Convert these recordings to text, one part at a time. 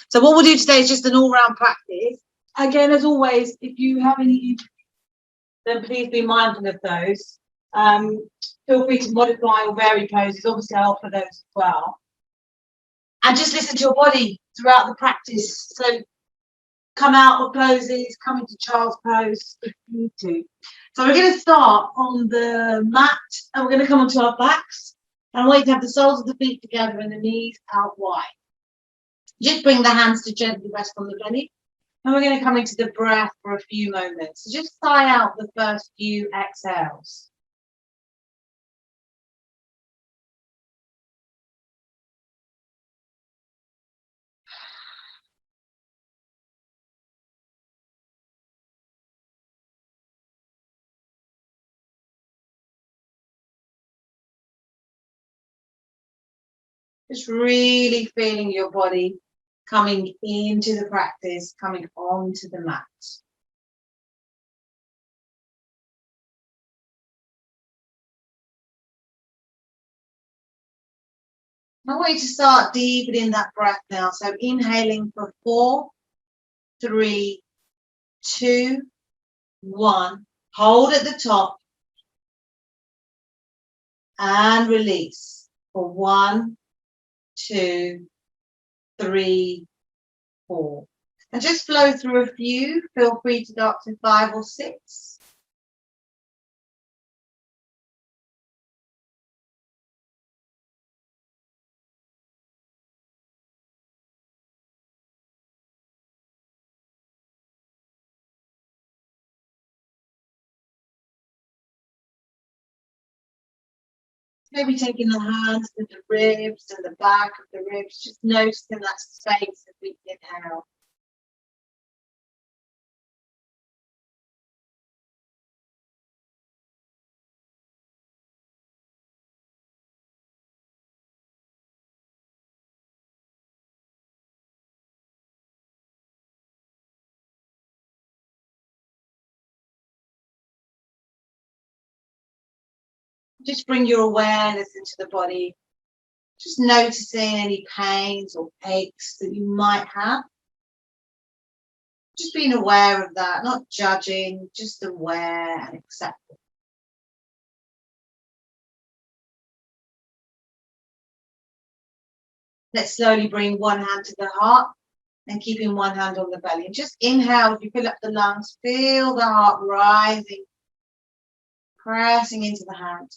So what we'll do today is just an all-round practice. Again, as always, if you have any injuries, then please be mindful of those. Feel free to modify or vary poses. Obviously, I offer those as well. And just listen to your body throughout the practice. So come out of poses, come into child's pose if you need to. So we're going to start on the mat and we're going to come onto our backs. And I want you to have the soles of the feet together and the knees out wide. Just bring the hands to gently rest on the belly. And we're going to come into the breath for a few moments. So just sigh out the first few exhales. Just really feeling your body coming into the practice, coming onto the mat. I want you to start deepening that breath now. So inhaling for 4, 3, 2, 1. Hold at the top and release for 1, 2, 3, 4. And just flow through a few. Feel free to go up to 5 or 6. Maybe taking the hands to the ribs and the back of the ribs, just noticing that space as we inhale. Just bring your awareness into the body, just noticing any pains or aches that you might have. Just being aware of that, not judging, just aware and accepting. Let's slowly bring one hand to the heart and keeping one hand on the belly. And just inhale as you fill up the lungs, feel the heart rising, pressing into the hand.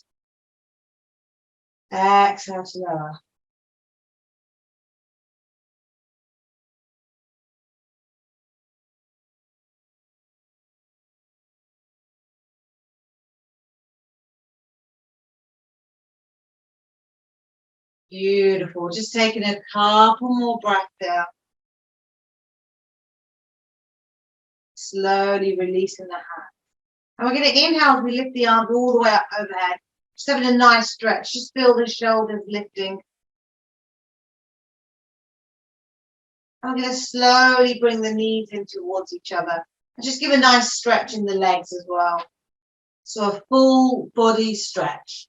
Exhale to lower. Beautiful. Just taking a couple more breaths there. Slowly releasing the hand. And we're going to inhale as we lift the arms all the way up overhead. Just having a nice stretch. Just feel the shoulders lifting. I'm going to slowly bring the knees in towards each other. And just give a nice stretch in the legs as well. So a full body stretch.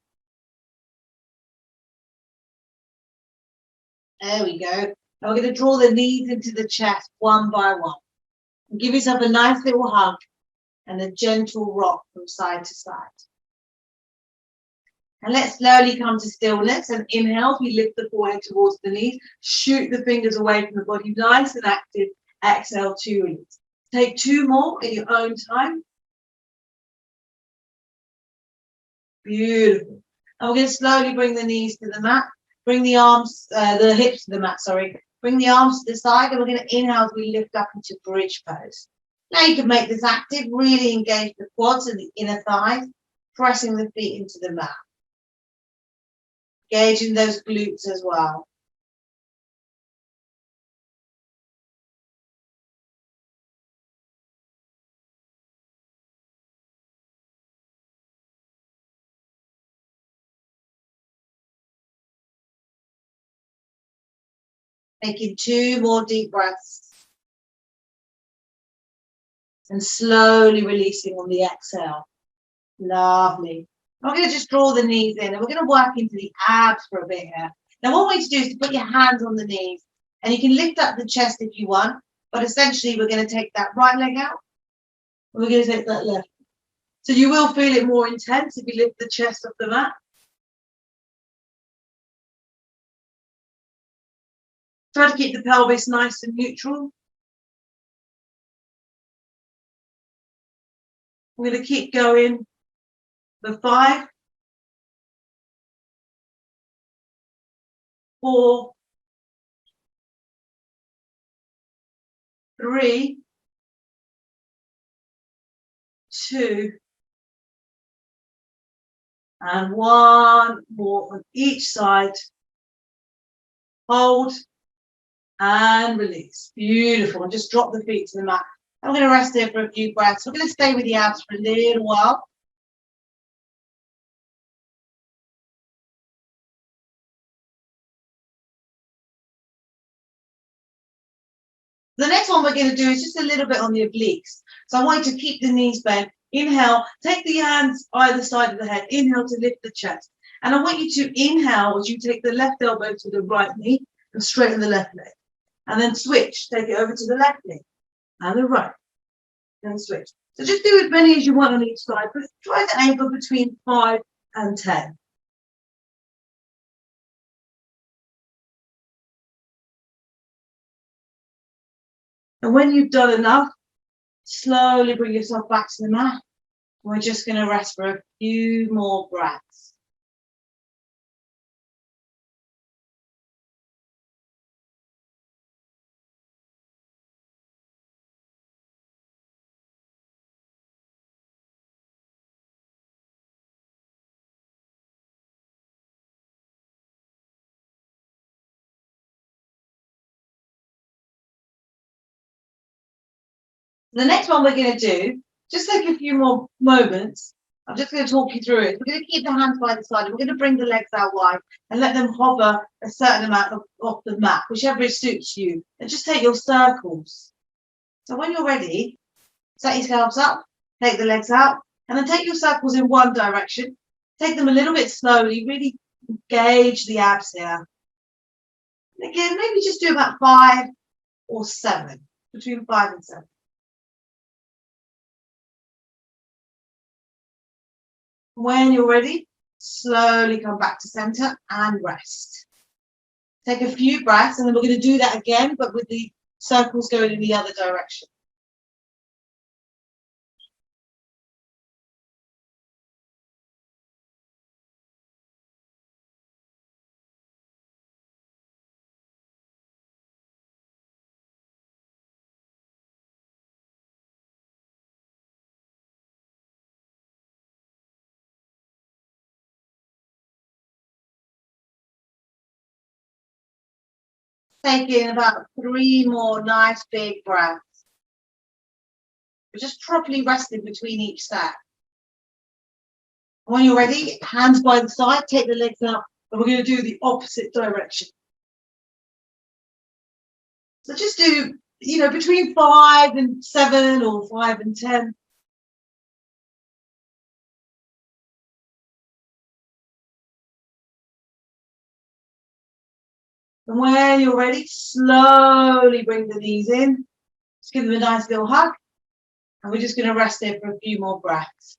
There we go. And we're going to draw the knees into the chest one by one. And give yourself a nice little hug and a gentle rock from side to side. And let's slowly come to stillness and inhale. We lift the forehead towards the knees. Shoot the fingers away from the body. Nice and active. Exhale to release. Take 2 more in your own time. Beautiful. And we're going to slowly bring the knees to the mat. Bring the arms, the hips to the mat, sorry. Bring the arms to the side and we're going to inhale as we lift up into bridge pose. Now you can make this active, really engage the quads and the inner thighs, pressing the feet into the mat. Engaging those glutes as well. Taking 2 more deep breaths. And slowly releasing on the exhale. Lovely. I'm going to just draw the knees in and we're going to work into the abs for a bit here. Now what we need to do is to put your hands on the knees And you can lift up the chest if you want, but essentially we're going to take that right leg out. We're going to take that left. So you will feel it more intense if you lift the chest off the mat. Try to keep the pelvis nice and neutral. We're going to keep going for 5, 4, 3, 2, and 1 more on each side. Hold and release. Beautiful. And just drop the feet to the mat. I'm going to rest here for a few breaths. We're going to stay with the abs for a little while. The next one we're going to do is just a little bit on the obliques. So I want you to keep the knees bent. Inhale, take the hands either side of the head. Inhale to lift the chest. And I want you to inhale as you take the left elbow to the right knee and straighten the left leg. And then switch. Take it over to the left knee and the right. Then switch. So just do as many as you want on each side, but try to aim for between 5 and 10. And when you've done enough, slowly bring yourself back to the mat. We're just going to rest for a few more breaths. The next one we're going to do, just take a few more moments. I'm just going to talk you through it. We're going to keep the hands by the side and we're going to bring the legs out wide and let them hover a certain amount off the mat, whichever suits you. And just take your circles. So when you're ready, set yourselves up, take the legs out, and then take your circles in one direction. Take them a little bit slowly, really engage the abs here. And again, maybe just do about 5 or 7, between 5 and 7. When you're ready, slowly come back to center and rest. Take a few breaths, and then we're going to do that again, but with the circles going in the other direction. Take in about 3 more nice big breaths. We're just properly resting between each set. When you're ready, hands by the side, take the legs out, and we're going to do the opposite direction. So just do, between 5 and 7 or 5 and 10. And when you're ready, slowly bring the knees in. Just give them a nice little hug. And we're just going to rest there for a few more breaths.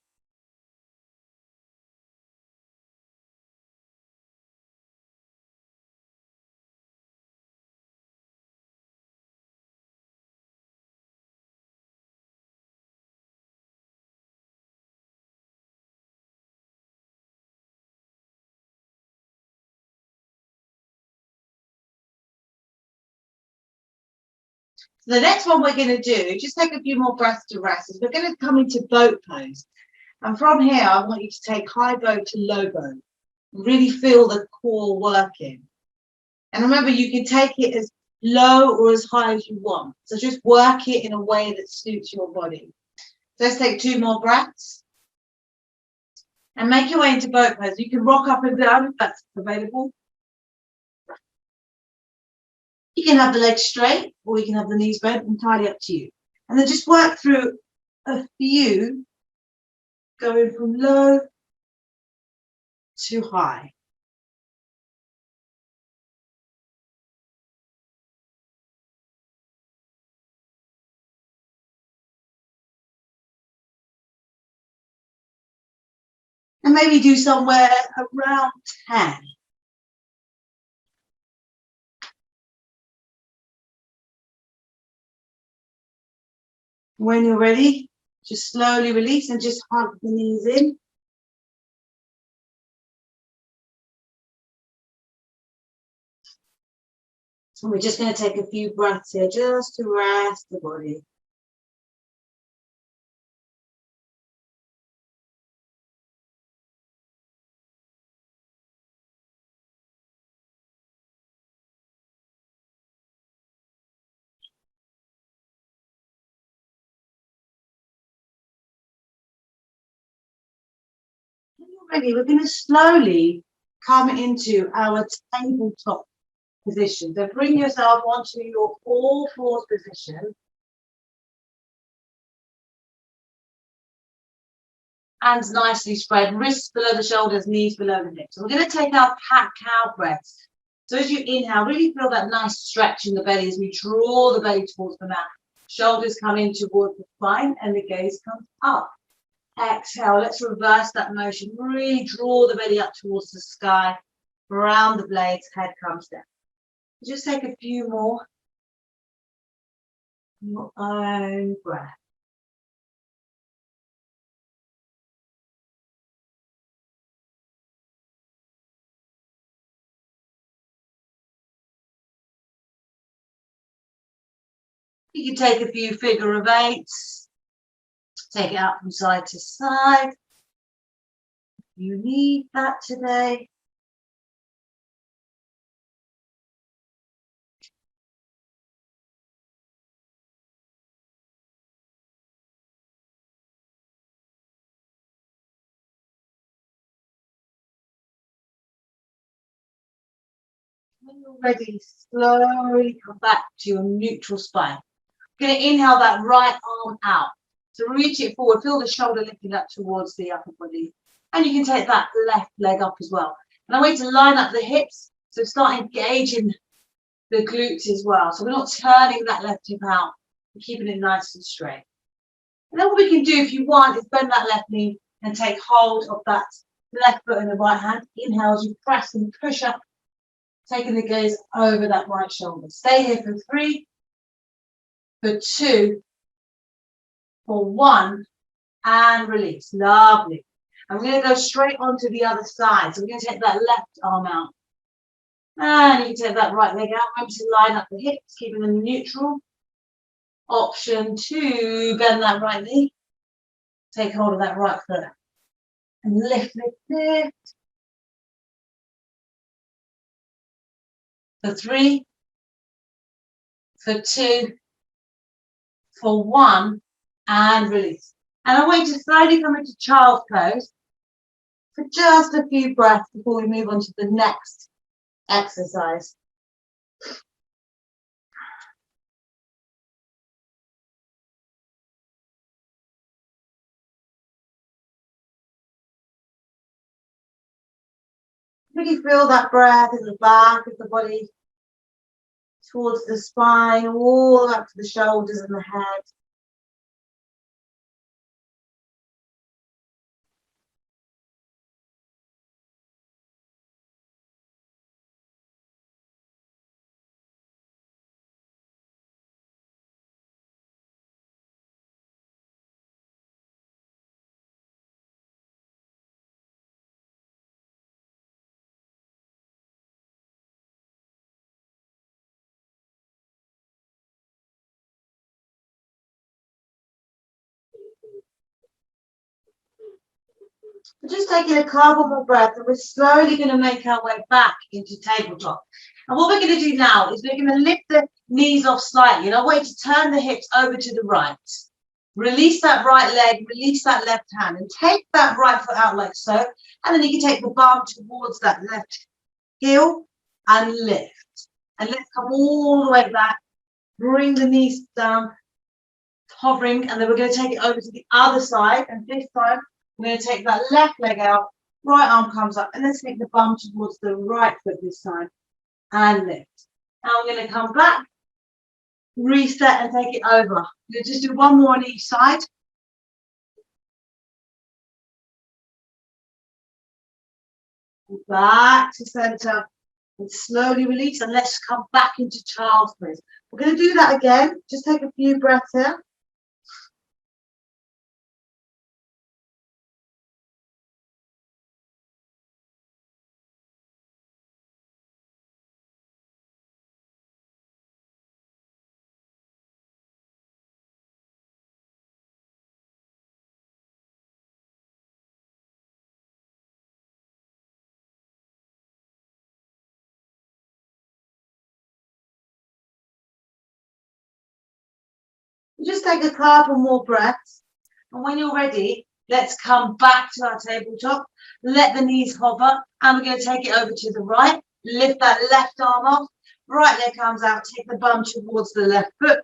So the next one we're going to do, just take a few more breaths to rest, is we're going to come into boat pose. And from here, I want you to take high bow to low bow. Really feel the core working. And remember, you can take it as low or as high as you want. So just work it in a way that suits your body. So let's take 2 more breaths. And make your way into boat pose. You can rock up and down if that's available. You can have the legs straight or you can have the knees bent, entirely up to you. And then just work through a few, going from low to high. And maybe do somewhere around 10. When you're ready, just slowly release and just hug the knees in. And we're just going to take a few breaths here just to rest the body. When you're ready, we're going to slowly come into our tabletop position. So bring yourself onto your all fours position. Hands nicely spread, wrists below the shoulders, knees below the hips. So we're going to take our cat-cow breaths. So as you inhale, really feel that nice stretch in the belly as we draw the belly towards the mat. Shoulders come in towards the spine and the gaze comes up. Exhale, let's reverse that motion. Really draw the belly up towards the sky. Around the blades, head comes down. Just take a few more. Your own breath. You can take a few figure of eights. Take it out from side to side. You need that today. When you're ready, slowly come back to your neutral spine. You're going to inhale that right arm out. So reach it forward, feel the shoulder lifting up towards the upper body. And you can take that left leg up as well. And I want you to line up the hips, so start engaging the glutes as well. So we're not turning that left hip out, we're keeping it nice and straight. And then what we can do if you want is bend that left knee and take hold of that left foot in the right hand. Inhale as you press and push up, taking the gaze over that right shoulder. Stay here for 3, for 2, for 1, and release. Lovely. And we're going to go straight onto the other side. So we're going to take that left arm out. And you can take that right leg out. Remember to line up the hips, keeping them neutral. Option 2, bend that right knee. Take hold of that right foot. And lift, lift, lift. For 3, for 2, for 1, and release. And I want you to slowly come into child's pose for just a few breaths before we move on to the next exercise. Really feel that breath in the back of the body, towards the spine, all up to the shoulders and the head. We're just taking a couple more breaths and we're slowly going to make our way back into tabletop. And what we're going to do now is we're going to lift the knees off slightly. And I want you to turn the hips over to the right. Release that right leg, release that left hand, and take that right foot out like so. And then you can take the bum towards that left heel and lift. And let's come all the way back. Bring the knees down, hovering, and then we're going to take it over to the other side. And this time, we're going to take that left leg out, right arm comes up, and let's take the bum towards the right foot this time, and lift. Now we're going to come back, reset, and take it over. We'll just do one more on each side. Back to center. And slowly release, and let's come back into child's pose. We're going to do that again. Just take a few breaths here. Just take a couple more breaths. And when you're ready, let's come back to our tabletop. Let the knees hover. And we're going to take it over to the right. Lift that left arm off. Right leg comes out. Take the bum towards the left foot.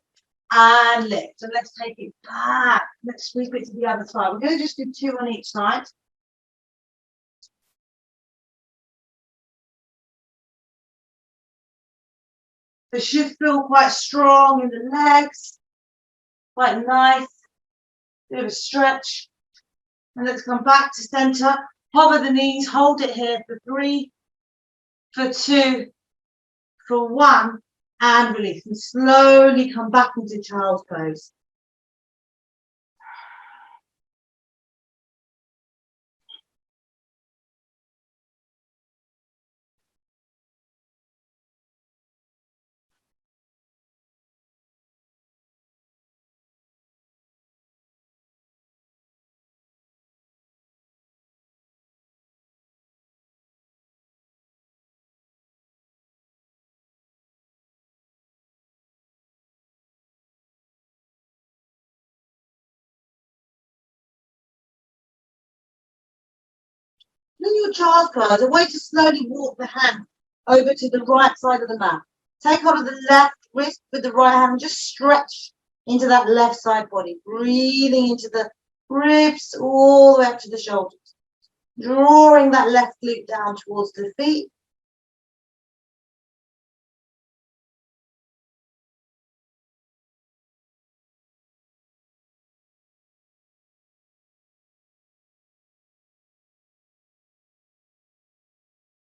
And lift. And let's take it back. Let's sweep it to the other side. We're going to just do 2 on each side. It should feel quite strong in the legs. Quite nice. Bit of a stretch. And let's come back to center. Hover the knees. Hold it here for 3, for 2, for 1. And release. And slowly come back into child's pose. In your child's pose, a way to slowly walk the hand over to the right side of the mat. Take hold of the left wrist with the right hand and just stretch into that left side body, breathing into the ribs all the way up to the shoulders, drawing that left glute down towards the feet.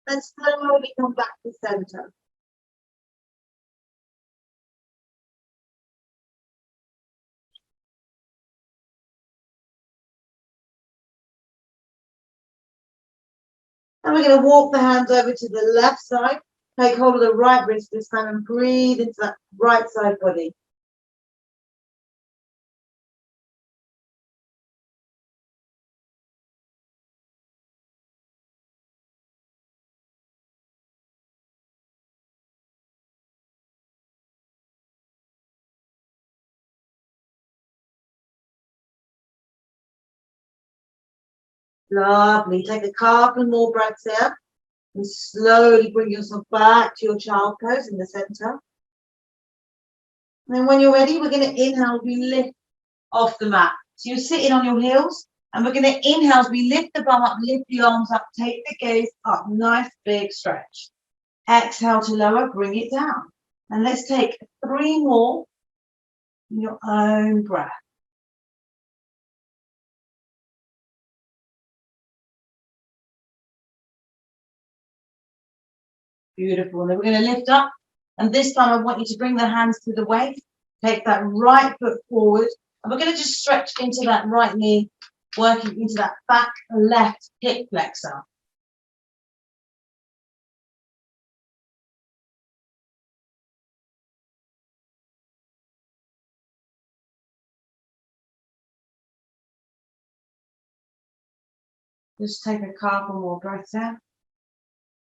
Then slowly come back to center. And we're going to walk the hands over to the left side. Take hold of the right wrist this time and breathe into that right side body. Lovely. Take a couple more breaths here. And slowly bring yourself back to your child pose in the center. And then when you're ready, we're going to inhale, we lift off the mat. So you're sitting on your heels, and we're going to inhale as we lift the bum up, lift the arms up, take the gaze up, nice big stretch. Exhale to lower, bring it down. And let's take 3 more in your own breath. Beautiful. And then we're going to lift up. And this time I want you to bring the hands to the waist. Take that right foot forward. And we're going to just stretch into that right knee, working into that back left hip flexor. Just take a couple more breaths out.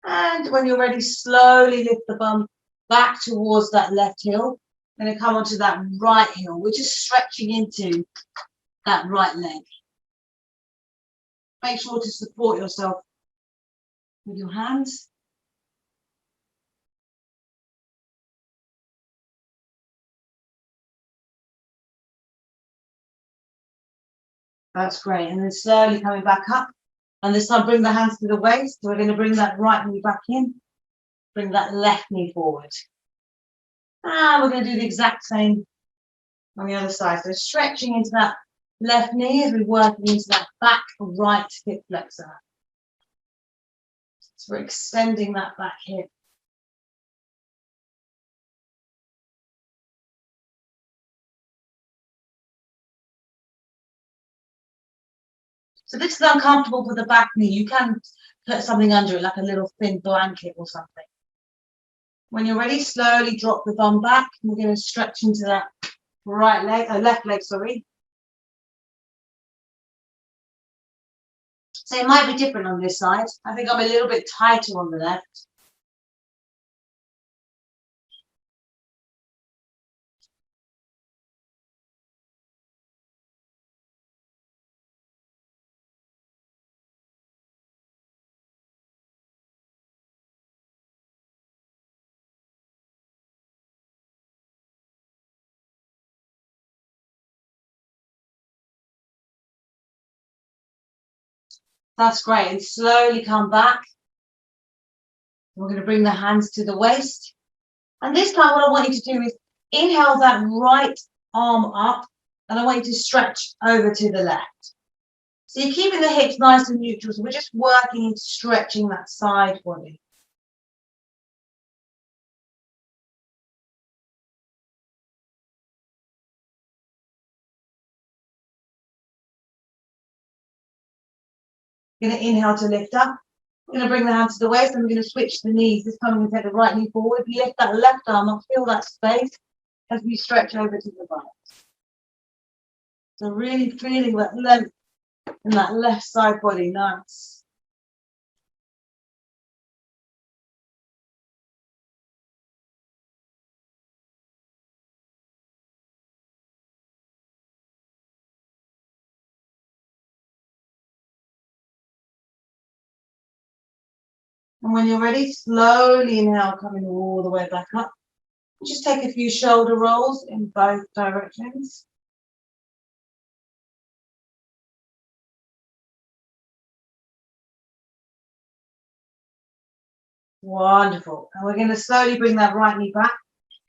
And when you're ready, slowly lift the bum back towards that left heel. Going to come onto that right heel. We're just stretching into that right leg. Make sure to support yourself with your hands. That's great. And then slowly coming back up. And this time bring the hands to the waist. So we're going to bring that right knee back in. Bring that left knee forward. And we're going to do the exact same on the other side. So stretching into that left knee as we work into that back right hip flexor. So we're extending that back hip. So this is uncomfortable for the back knee. You can put something under it, like a little thin blanket or something. When you're ready, slowly drop the bum back. We're going to stretch into that right leg, left leg, sorry. So it might be different on this side. I think I'm a little bit tighter on the left. That's great. And slowly come back. We're going to bring the hands to the waist. And this time what I want you to do is inhale that right arm up. And I want you to stretch over to the left. So you're keeping the hips nice and neutral. So we're just working into stretching that side body. You're going to inhale to lift up. We're going to bring the hands to the waist and we're going to switch the knees. This time we're going to take the right knee forward. Lift that left arm up. Feel that space as we stretch over to the right. So really feeling that length in that left side body. Nice. And when you're ready, slowly inhale, coming all the way back up. Just take a few shoulder rolls in both directions. Wonderful. And we're going to slowly bring that right knee back.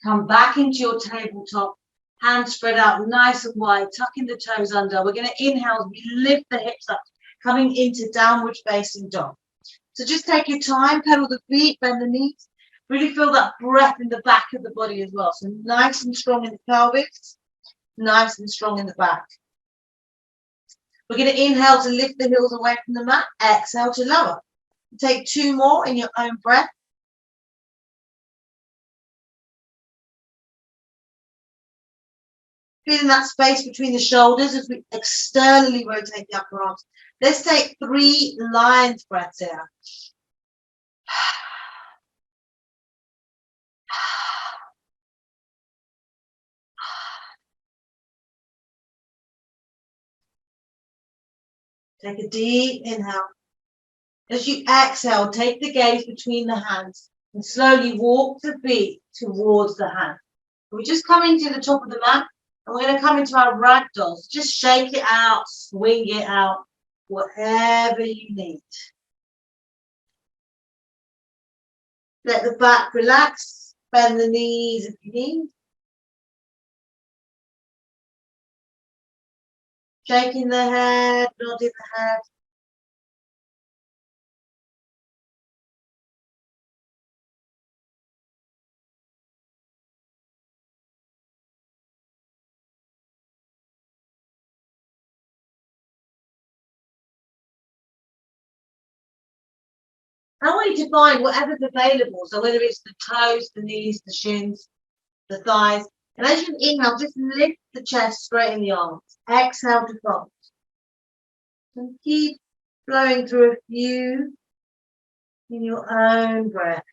Come back into your tabletop. Hands spread out nice and wide, tucking the toes under. We're going to inhale, we lift the hips up, coming into downward facing dog. So just take your time, pedal the feet, bend the knees. Really feel that breath in the back of the body as well. So nice and strong in the pelvis, nice and strong in the back. We're going to inhale to lift the heels away from the mat. Exhale to lower. Take two more in your own breath. Feeling that space between the shoulders as we externally rotate the upper arms. Let's take 3 lion's breaths here. Take a deep inhale. As you exhale, take the gaze between the hands and slowly walk the feet towards the hand. We're just coming to the top of the mat and we're going to come into our ragdolls. Just shake it out, swing it out, whatever you need. Let the back relax, bend the knees if you need. Shaking the head, nodding the head. I want you to find whatever's available. So whether it's the toes, the knees, the shins, the thighs. And as you inhale, just lift the chest, straighten the arms. Exhale to fold. And keep flowing through a few in your own breath.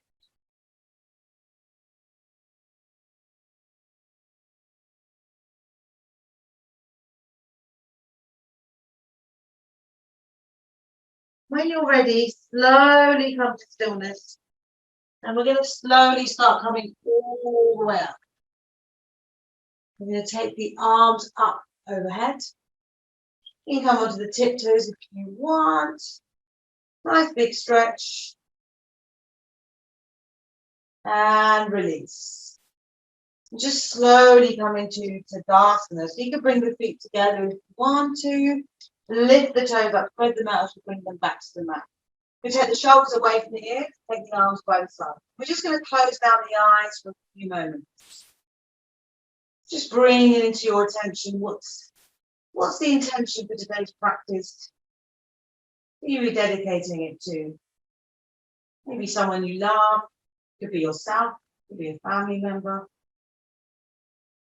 When you're ready, slowly come to stillness. And we're going to slowly start coming all the way up. We're going to take the arms up overhead. You can come onto the tiptoes if you want. Nice big stretch. And release. Just slowly come into Tadasana. So you can bring the feet together if you want to. Lift the toes up, spread them out as we bring them back to the mat. We take the shoulders away from the ears, take the arms by the side. We're just going to close down the eyes for a few moments. Just bring it into your attention. What's the intention for today's practice? Who are you dedicating it to? Maybe someone you love, could be yourself, could be a family member,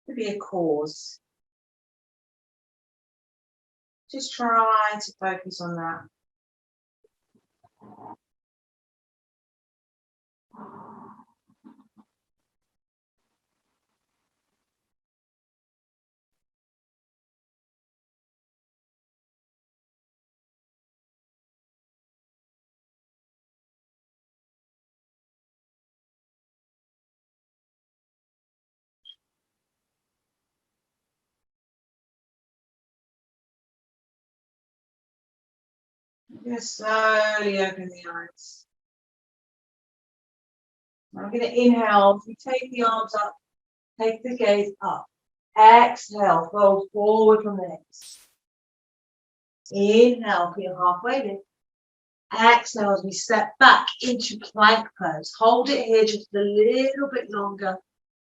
could be a cause. Just try to focus on that. Just slowly open the eyes. I'm going to inhale. We take the arms up, take the gaze up. Exhale, fold forward from the hips. Inhale, feel halfway lift. Exhale as we step back into plank pose. Hold it here just a little bit longer,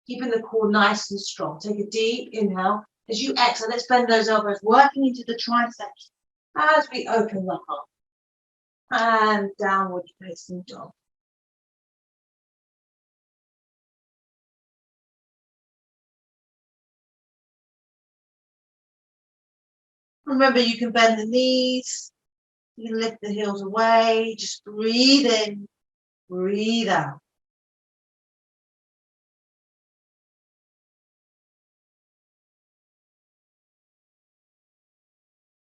keeping the core nice and strong. Take a deep inhale. As you exhale, let's bend those elbows, working into the triceps as we open the heart. And downward facing dog. Remember, you can bend the knees, you can lift the heels away, just breathe in, breathe out.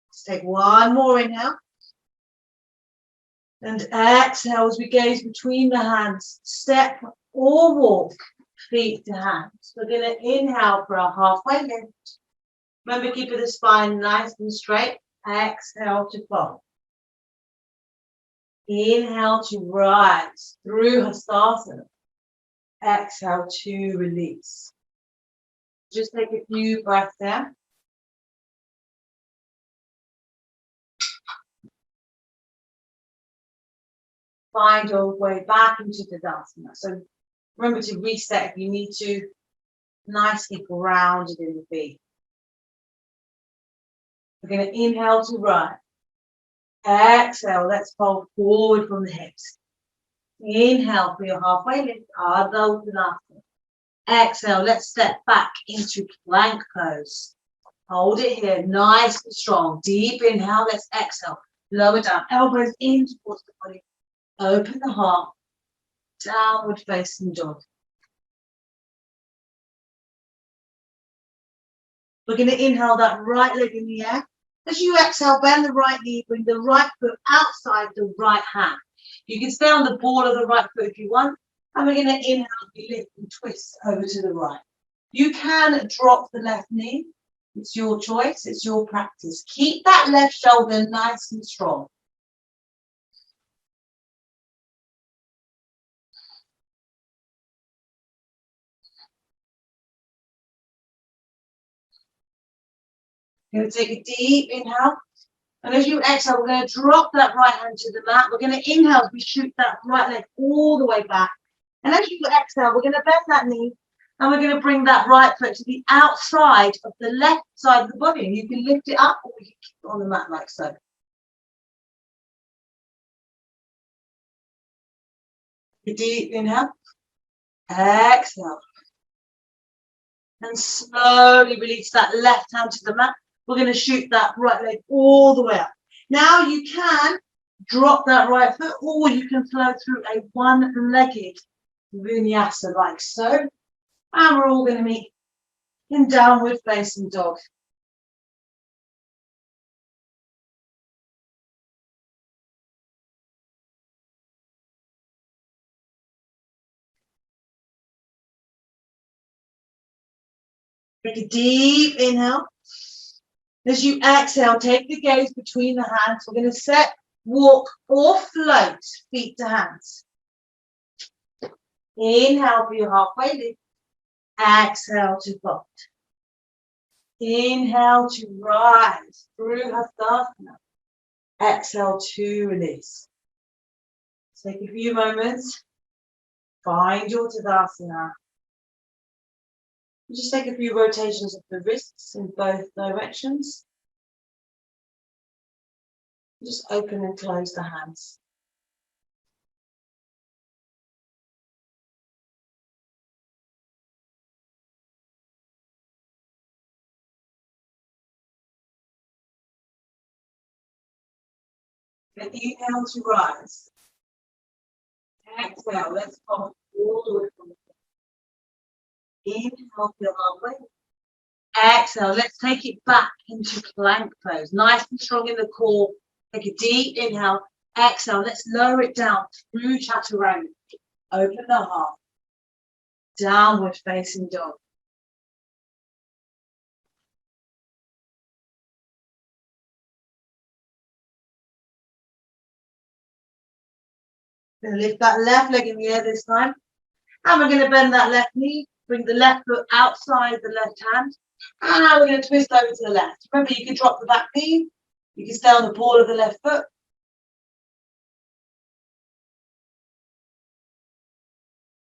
Let's take one more inhale. And exhale as we gaze between the hands, step or walk, feet to hands. We're going to inhale for a halfway lift. Remember, keeping the spine nice and straight. Exhale to fold. Inhale to rise through Hastasana. Exhale to release. Just take a few breaths there. Find your way back into the Tadasana. So remember to reset if you need to. Nicely grounded in the feet. We're going to inhale to rise. Exhale, let's fold forward from the hips. Inhale for your halfway lift, Ardha Uttanasana. Exhale, let's step back into plank pose. Hold it here, nice and strong. Deep inhale, let's exhale. Lower down, elbows in towards the body. Open the heart, downward facing dog. We're going to inhale that right leg in the air. As you exhale, bend the right knee, bring the right foot outside the right hand. You can stay on the ball of the right foot if you want. And we're going to inhale, we lift and twist over to the right. You can drop the left knee. It's your choice. It's your practice. Keep that left shoulder nice and strong. You're going to take a deep inhale. And as you exhale, we're going to drop that right hand to the mat. We're going to inhale as we shoot that right leg all the way back. And as you exhale, we're going to bend that knee. And we're going to bring that right foot to the outside of the left side of the body. And you can lift it up or you can keep it on the mat like so. A deep inhale. Exhale. And slowly release that left hand to the mat. We're going to shoot that right leg all the way up. Now you can drop that right foot or you can flow through a one-legged vinyasa like so. And we're all going to meet in downward facing dog. Take a deep inhale. As you exhale, take the gaze between the hands. We're going to set, walk, or float, feet to hands. Inhale for your halfway lift. Exhale to fold. Inhale to rise through Hastasana. Exhale to release. Take a few moments. Find your Tadasana. Just take a few rotations of the wrists in both directions. Just open and close the hands. And inhale to rise. Exhale, let's come all the way from the floor. Inhale, feel halfway. Exhale, let's take it back into plank pose. Nice and strong in the core. Take a deep inhale. Exhale, let's lower it down through chaturanga. Open the heart. Downward facing dog. Going to lift that left leg in the air this time. And we're going to bend that left knee. Bring the left foot outside the left hand. And now we're going to twist over to the left. Remember, you can drop the back knee. You can stay on the ball of the left foot.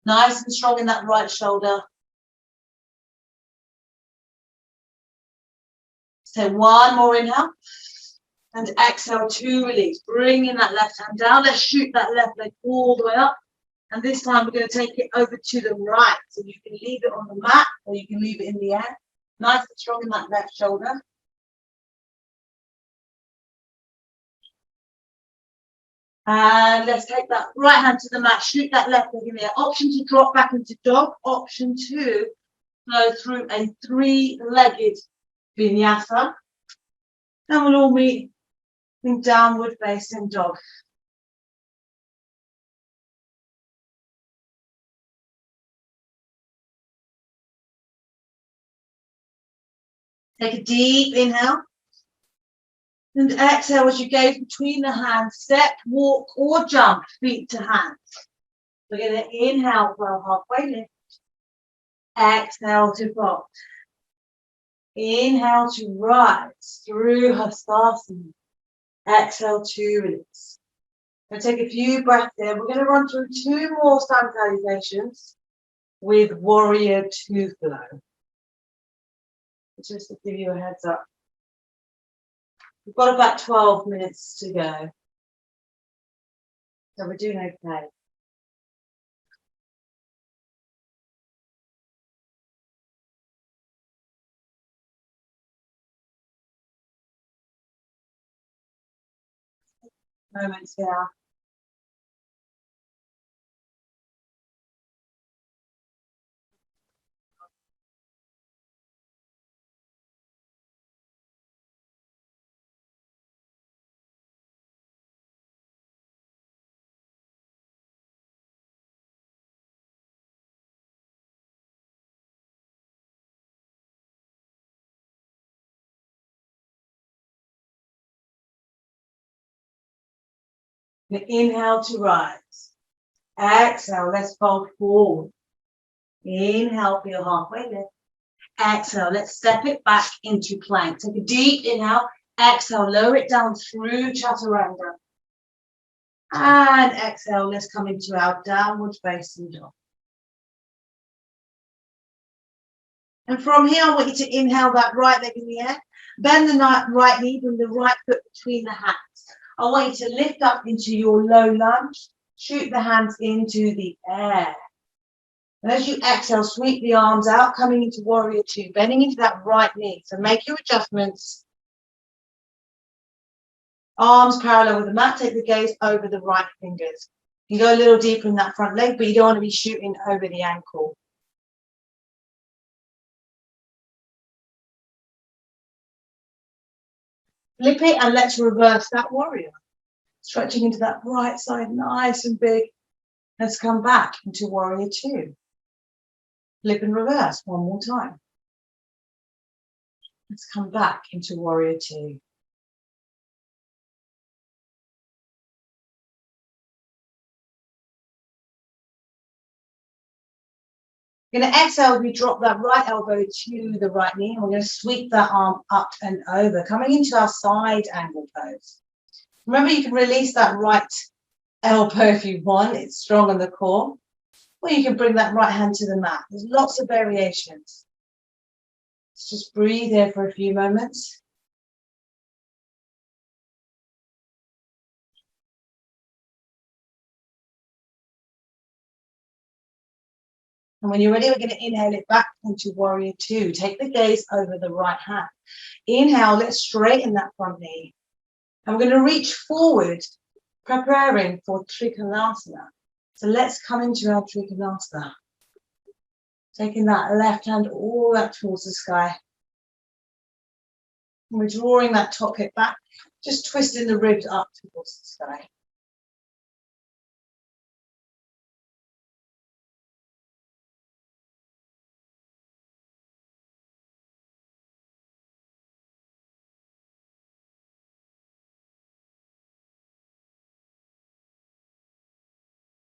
Nice and strong in that right shoulder. So one more inhale. And exhale to release. Bring in that left hand down. Let's shoot that left leg all the way up. And this time we're going to take it over to the right. So you can leave it on the mat or you can leave it in the air. Nice and strong in that left shoulder. And let's take that right hand to the mat. Shoot that left leg in the air. Option to drop back into dog. Option to go through a three-legged vinyasa. And we'll all meet in downward facing dog. Take a deep inhale. And exhale as you gaze between the hands. Step, walk, or jump, feet to hands. We're going to inhale for a halfway lift. Exhale to fold. Inhale to rise through Hastasana. Exhale to release. Now take a few breaths there. We're going to run through two more sun salutations with warrior two flow. Just to give you a heads up. We've got about 12 minutes to go. So we're doing okay. Moments here. Inhale to rise. Exhale, let's fold forward. Inhale for your halfway lift. Exhale, let's step it back into plank. Take a deep inhale. Exhale, lower it down through chaturanga. And exhale, let's come into our downward facing dog. And from here, I want you to inhale that right leg in the air. Bend the right knee, bring the right foot between the hands. I want you to lift up into your low lunge. Shoot the hands into the air. And as you exhale, sweep the arms out, coming into warrior two, bending into that right knee. So make your adjustments. Arms parallel with the mat. Take the gaze over the right fingers. You can go a little deeper in that front leg, but you don't want to be shooting over the ankle. Flip it and let's reverse that warrior. Stretching into that right side, nice and big. Let's come back into warrior two. Flip and reverse one more time. Let's come back into warrior two. You're going to exhale, we drop that right elbow to the right knee, and we're going to sweep that arm up and over, coming into our side angle pose. Remember, you can release that right elbow if you want. It's strong on the core. Or you can bring that right hand to the mat. There's lots of variations. Let's just breathe here for a few moments. And when you're ready, we're going to inhale it back into warrior two. Take the gaze over the right hand. Inhale, let's straighten that front knee. And we're going to reach forward, preparing for Trikonasana. So let's come into our Trikonasana. Taking that left hand all that towards the sky. And we're drawing that top hip back, just twisting the ribs up towards the sky.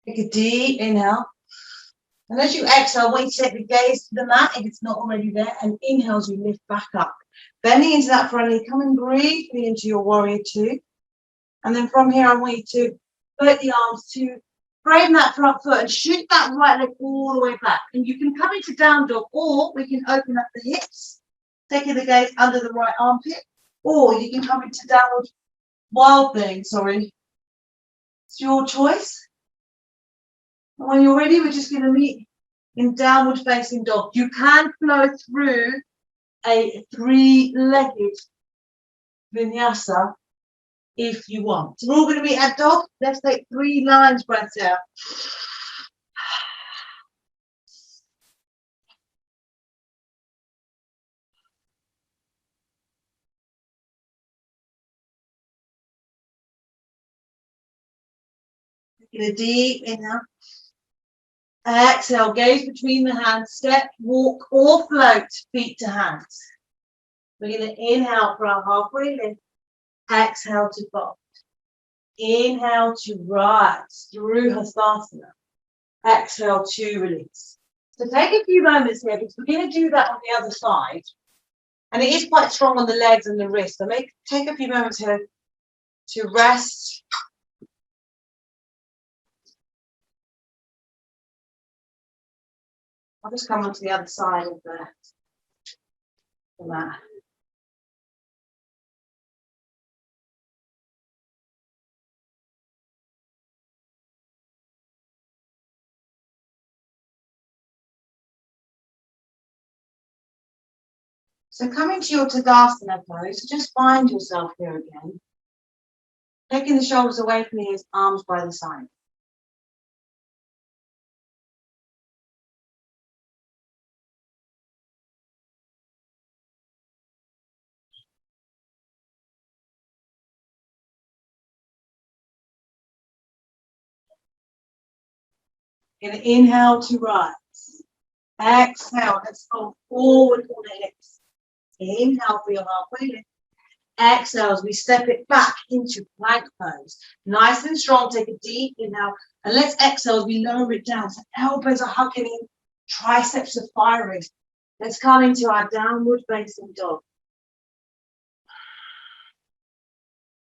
Take a deep inhale. And as you exhale, I want you to take the gaze to the mat if it's not already there. And inhale as you lift back up. Bending into that front knee, coming briefly into your warrior two. And then from here, I want you to put the arms to frame that front foot and shoot that right leg all the way back. And you can come into down dog, or we can open up the hips, taking the gaze under the right armpit, or you can come into downward wild thing, sorry. It's your choice. And when you're ready, we're just going to meet in downward facing dog. You can flow through a three-legged vinyasa if you want. So we're all going to be at dog. Let's take 3 lines breaths out. Taking a deep inhale. Exhale, gaze between the hands, step, walk, or float, feet to hands. We're going to inhale for our halfway lift. Exhale to fold. Inhale to rise through Hastasana. Exhale to release. So take a few moments here because we're going to do that on the other side. And it is quite strong on the legs and the wrists. So take a few moments here to rest. I'll just come onto the other side of the mat. So coming to your Tadasana pose, just find yourself here again. Taking the shoulders away from the ears, arms by the side. Going to inhale to rise. Exhale, let's go forward for the hips. Inhale for your halfway lift. Exhale as we step it back into plank pose. Nice and strong, take a deep inhale. And let's exhale as we lower it down. So elbows are hugging in, triceps are firing. Let's come into our downward facing dog.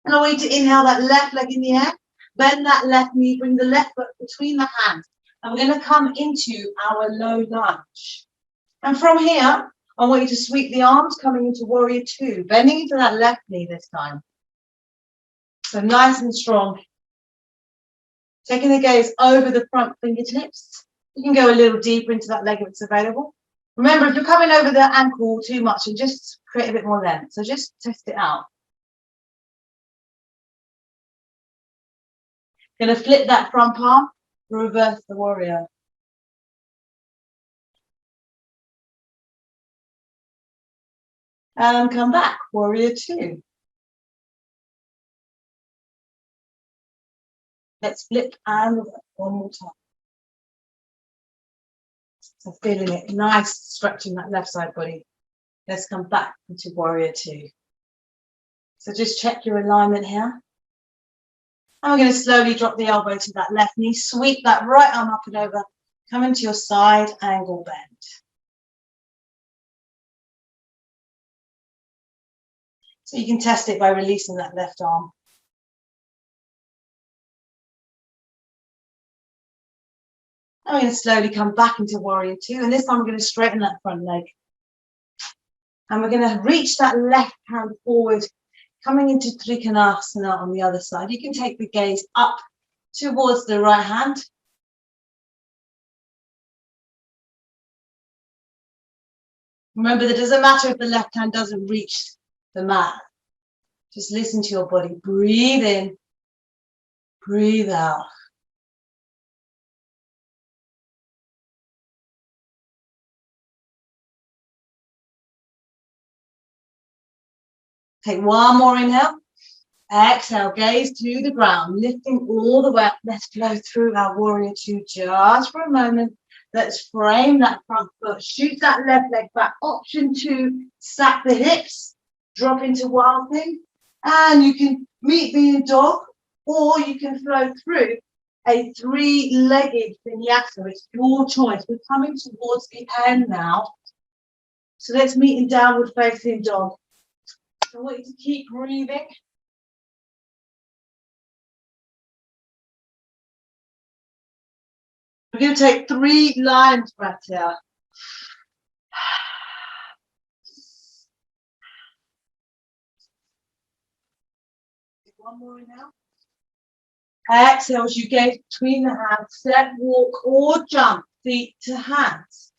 And I want you to inhale that left leg in the air. Bend that left knee, bring the left foot between the hands. And we're going to come into our low lunge. And from here, I want you to sweep the arms coming into warrior two, bending into that left knee this time. So nice and strong. Taking the gaze over the front fingertips. You can go a little deeper into that leg if it's available. Remember, if you're coming over the ankle too much, and just create a bit more length. So just test it out. Going to flip that front palm, reverse the warrior. And come back, warrior two. Let's flip and reverse one more time. So feeling it, nice, stretching that left side body. Let's come back into warrior two. So just check your alignment here. And we're going to slowly drop the elbow to that left knee, sweep that right arm up and over, come into your side angle bend. So you can test it by releasing that left arm. I'm going to slowly come back into warrior two, and this time I'm going to straighten that front leg. And we're going to reach that left hand forward, coming into Trikonasana on the other side. You can take the gaze up towards the right hand. Remember, that it doesn't matter if the left hand doesn't reach the mat. Just listen to your body. Breathe in, breathe out. Take one more inhale. Exhale, gaze to the ground, lifting all the way up. Let's flow through our warrior two just for a moment. Let's frame that front foot. Shoot that left leg back. Option two, stack the hips, drop into wild thing. And you can meet the dog, or you can flow through a three-legged vinyasa. It's your choice. We're coming towards the end now. So let's meet in downward facing dog. I want you to keep breathing. We're going to take 3 lion's breaths here. One more inhale. Exhale as you gaze between the hands. Step, walk, or jump, feet to hands.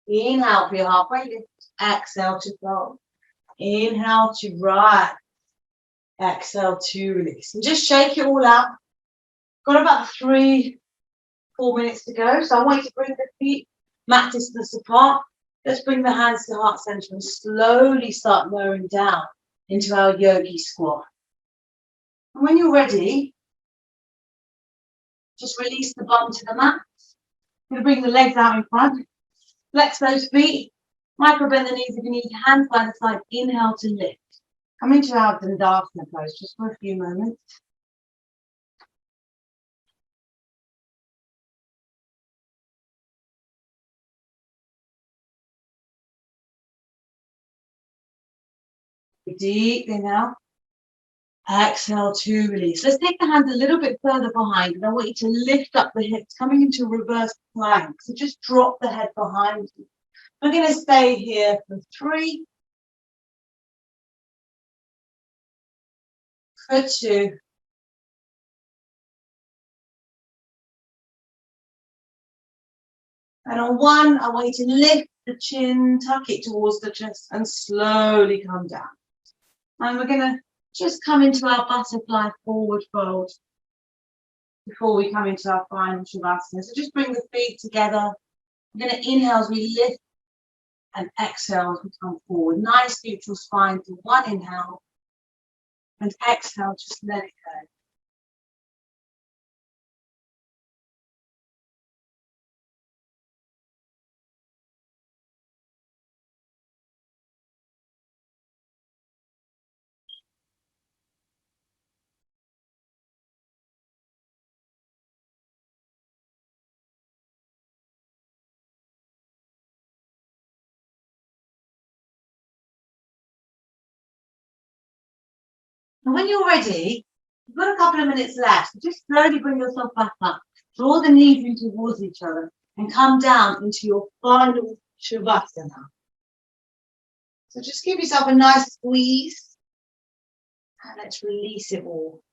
Inhale for your halfway lift. Exhale to fold. Inhale to rise. Exhale to release. And just shake it all out. Got about 3-4 minutes to go. So I want you to bring the feet mat distance apart. Let's bring the hands to heart center and slowly start lowering down into our yogi squat. And when you're ready, just release the bum to the mat. You're going to bring the legs out in front. Flex those feet. Micro bend the knees if you need. Hands by the side. Inhale to lift. Come into our Dandasana pose just for a few moments. Deep inhale. Exhale to release. Let's take the hands a little bit further behind, and I want you to lift up the hips, coming into reverse plank. So just drop the head behind you. We're going to stay here for 3, for 2, and on 1, I want you to lift the chin, tuck it towards the chest, and slowly come down. And we're going to just come into our butterfly forward fold before we come into our final Shavasana. So just bring the feet together. We're going to inhale as we lift and exhale as we come forward. Nice neutral spine for 1 inhale, and exhale, just let it go. And when you're ready, you've got a couple of minutes left. So just slowly bring yourself back up. Draw the knees in towards each other and come down into your final Shavasana. So just give yourself a nice squeeze and let's release it all.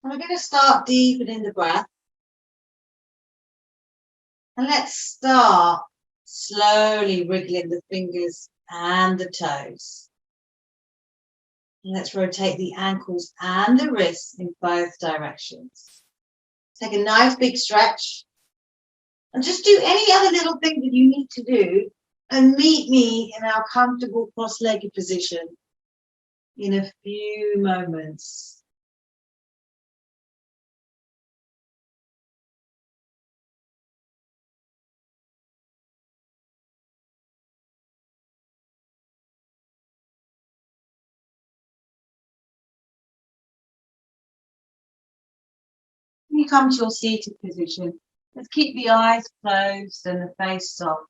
And we're going to start deepening the breath. And let's start slowly wriggling the fingers and the toes. And let's rotate the ankles and the wrists in both directions. Take a nice big stretch. And just do any other little thing that you need to do. And meet me in our comfortable cross-legged position in a few moments. When you come to your seated position, let's keep the eyes closed and the face soft.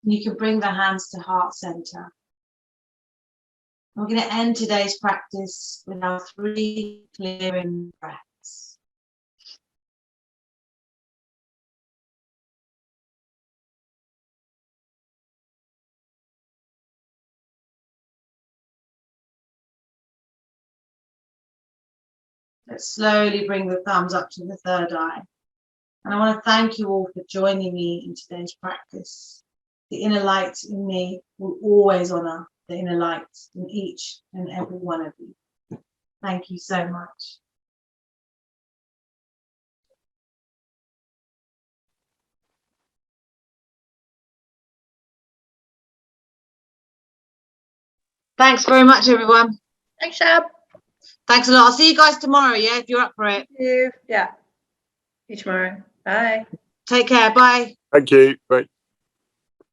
You can bring the hands to heart center. We're going to end today's practice with our 3 clearing breaths. Let's slowly bring the thumbs up to the third eye. And I want to thank you all for joining me in today's practice. The inner light in me will always honor the inner light in each and every one of you. Thank you so much. Thanks very much, everyone. Thanks, Shab. Thanks a lot. I'll see you guys tomorrow, yeah, if you're up for it. Yeah. See you tomorrow. Bye. Take care. Bye. Thank you. Bye.